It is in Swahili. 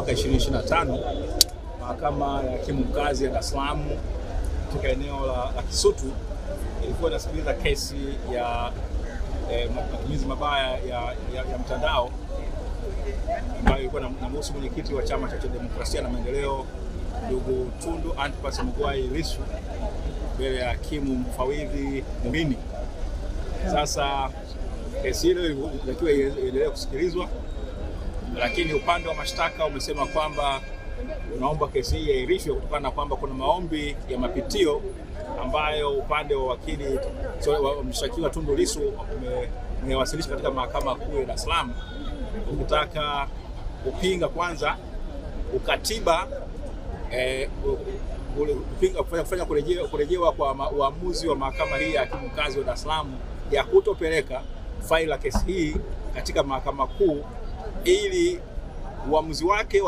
Mwaka 2025 mahakama ya hakimu mkazi ya Dar es Salaam katika eneo la Kisutu ilikuwa inasikiliza kesi ya matumizi mabaya ya mtandao ambayo ilikuwa inamhusu mwenyekiti wa Chama cha Demokrasia na Maendeleo ndugu Tundu Antipas Mugwai Lissu mbele ya hakimu mfawidhi Mwini. Sasa kesi ile ilitakiwa iendelee kusikilizwa, lakini upande wa mashtaka umesema kwamba unaomba kesi hii iahirishwe kutokana na kwamba kuna maombi ya mapitio ambayo upande wa wakili wa mshtakiwa Tundu Lissu umewasilisha katika mahakama kuu ya Dar es Salaam ukitaka kupinga kwanza ukatiba kufanya kurejewa kwa uamuzi wa mahakama hii ya hakimu mkazi wa Dar es Salaam ya kutopeleka faili la kesi hii katika mahakama kuu ili uamuzi wake